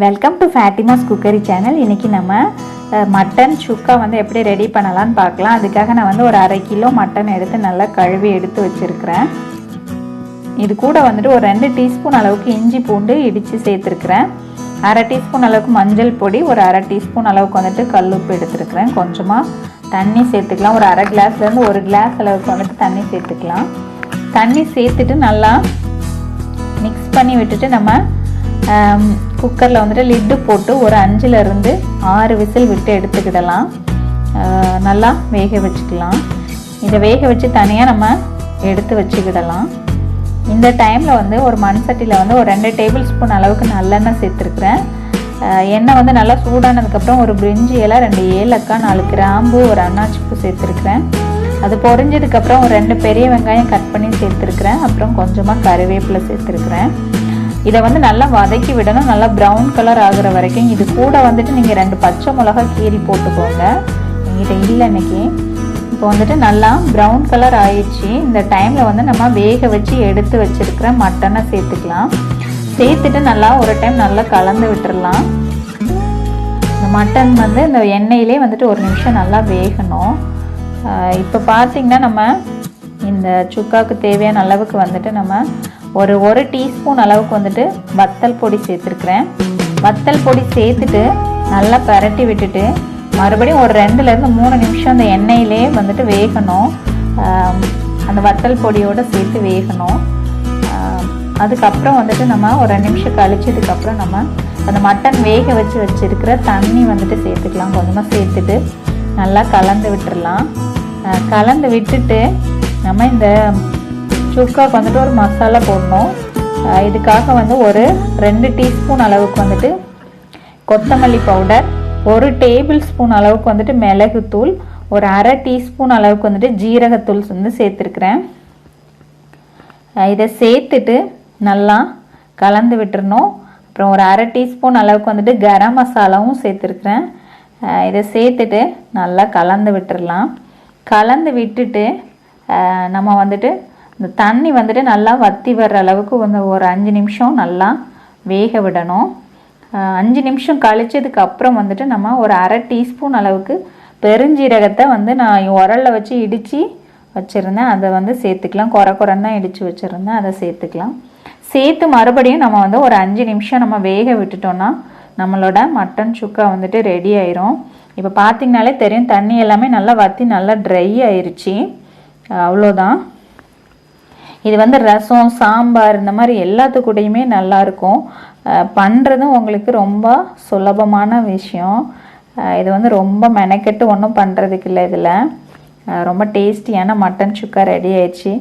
Welcome to Fatima's cookery channel. இன்றைக்கி நம்ம mutton சுக்கா வந்து எப்படி ரெடி பண்ணலான்னு பார்க்கலாம். அதுக்காக நான் வந்து ஒரு 1/2 கிலோ மட்டன் எடுத்து நல்லா கழுவி எடுத்து வச்சுருக்கிறேன். இது கூட வந்துட்டு ஒரு 2 டீஸ்பூன் அளவுக்கு இஞ்சி பூண்டு இடித்து சேர்த்துருக்குறேன். 1/2 டீஸ்பூன் அளவுக்கு மஞ்சள் பொடி, ஒரு 1/2 டீஸ்பூன் அளவுக்கு வந்துட்டு கல்லுப்பு எடுத்துருக்கிறேன். கொஞ்சமாக தண்ணி சேர்த்துக்கலாம். ஒரு 1/2 கிளாஸ்லேருந்து 1 கிளாஸ் அளவுக்கு வந்துட்டு தண்ணி சேர்த்துக்கலாம். தண்ணி சேர்த்துட்டு நல்லா மிக்ஸ் பண்ணி விட்டுட்டு நம்ம குக்கரில் வந்துட்டு லிட்டு போட்டு ஒரு 5லேருந்து 6 விசில் விட்டு எடுத்துக்கிடலாம். நல்லா வேக வச்சுக்கலாம். இதை வேக வச்சு தனியாக நம்ம எடுத்து வச்சுக்கிடலாம். இந்த டைமில் வந்து ஒரு மண் சட்டியில் வந்து ஒரு 2 டேபிள் ஸ்பூன் அளவுக்கு நல்லெண்ணெய் சேர்த்துருக்குறேன். எண்ணெய் வந்து நல்லா சூடானதுக்கப்புறம் ஒரு பிரிஞ்சி இலை, 2 ஏலக்காய், 4 கிராம்பு, ஒரு அன்னாச்சிப்பூ சேர்த்துருக்குறேன். அது பொரிஞ்சதுக்கப்புறம் ஒரு 2 பெரிய வெங்காயம் கட் பண்ணி சேர்த்துருக்குறேன். அப்புறம் கொஞ்சமாக கருவேப்பிலை சேர்த்துருக்குறேன். இதை வந்து நல்லா வதக்கி விடணும், நல்லா ப்ரௌன் கலர் ஆகுற வரைக்கும். இது கூட வந்துட்டு நீங்கள் 2 பச்சை மிளகா கீரி போட்டுக்கோங்க. என்கிட்ட இல்லை இன்னைக்கு. இப்போ வந்துட்டு நல்லா ப்ரௌன் கலர் ஆயிடுச்சு. இந்த டைமில் வந்து நம்ம வேக வச்சு எடுத்து வச்சுருக்கிற மட்டனை சேர்த்துக்கலாம். சேர்த்துட்டு நல்லா ஒரு டைம் நல்லா கலந்து விட்டுடலாம். இந்த மட்டன் வந்து இந்த எண்ணெயிலே வந்துட்டு 1 நிமிஷம் நல்லா வேகணும். இப்போ பார்த்திங்கன்னா நம்ம இந்த சுக்காவுக்கு தேவையான அளவுக்கு வந்துட்டு நம்ம ஒரு டீஸ்பூன் அளவுக்கு வந்துட்டு வத்தல் பொடி சேர்த்துருக்குறேன். வத்தல் பொடி சேர்த்துட்டு நல்லா பரட்டி விட்டுட்டு மறுபடியும் ஒரு 2லேருந்து 3 நிமிஷம் அந்த எண்ணெயிலே வந்துட்டு வேகணும். அந்த வத்தல் பொடியோடு சேர்த்து வேகணும். அதுக்கப்புறம் வந்துட்டு நம்ம ஒரு 2 நிமிஷம் கழிச்சதுக்கப்புறம் நம்ம அந்த மட்டன் வேக வச்சுருக்கிற தண்ணி வந்துட்டு சேர்த்துக்கலாம். கொஞ்சமாக சேர்த்துட்டு நல்லா கலந்து விட்டுடலாம். கலந்து விட்டுட்டு நம்ம இந்த சுக்காக்கு வந்துட்டு ஒரு மசாலா போடணும். இதுக்காக வந்து ஒரு 2 டீஸ்பூன் அளவுக்கு வந்துட்டு கொத்தமல்லி பவுடர், 1 டேபிள் ஸ்பூன் அளவுக்கு வந்துட்டு மிளகுத்தூள், ஒரு 1/2 டீஸ்பூன் அளவுக்கு வந்துட்டு ஜீரகத்தூள் வந்து சேர்த்துருக்குறேன். இதை சேர்த்துட்டு நல்லா கலந்து விட்டுறணும். அப்புறம் ஒரு 1/2 டீஸ்பூன் அளவுக்கு வந்துட்டு கரம் மசாலாவும் சேர்த்துருக்குறேன். இதை சேர்த்துட்டு நல்லா கலந்து விட்டுடலாம். கலந்து விட்டுட்டு நம்ம வந்துட்டு இந்த தண்ணி வந்துட்டு நல்லா வற்றி வர்ற அளவுக்கு வந்து ஒரு 5 நிமிஷம் நல்லா வேக விடணும். 5 நிமிஷம் கழிச்சதுக்கு அப்புறம் வந்துட்டு நம்ம ஒரு 1/2 டீஸ்பூன் அளவுக்கு பெருஞ்சீரகத்தை வந்து நான் உரலில் வச்சு இடித்து வச்சுருந்தேன். அதை வந்து சேர்த்துக்கலாம். குறைன்னு தான் இடித்து வச்சுருந்தேன், அதை சேர்த்துக்கலாம். சேர்த்து மறுபடியும் நம்ம வந்து ஒரு 5 நிமிஷம் நம்ம வேக விட்டுட்டோம்னா நம்மளோட மட்டன் சுக்கா வந்துட்டு ரெடி ஆயிரும். இப்போ பார்த்திங்கனாலே தெரியும், தண்ணி எல்லாமே நல்லா வற்றி நல்லா ட்ரை ஆயிடுச்சு. அவ்வளோதான். இது வந்து ரசம், சாம்பார் இந்த மாதிரி எல்லாத்துக்கூடையுமே நல்லாயிருக்கும். பண்ணுறதும் உங்களுக்கு ரொம்ப சுலபமான விஷயம். இது வந்து ரொம்ப மெனக்கெட்டு ஒன்றும் பண்ணுறதுக்கு இல்லை. இதில் ரொம்ப டேஸ்டியான மட்டன் சுக்கா ரெடி ஆயிடுச்சு.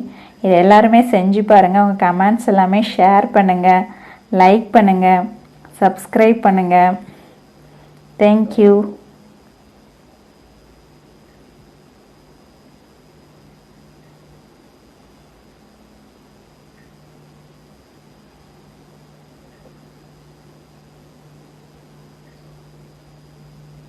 இது எல்லாருமே செஞ்சு பாருங்கள். உங்கள் கமெண்ட்ஸ் எல்லாமே ஷேர் பண்ணுங்கள், லைக் பண்ணுங்கள், சப்ஸ்கிரைப் பண்ணுங்கள். தேங்க்யூ.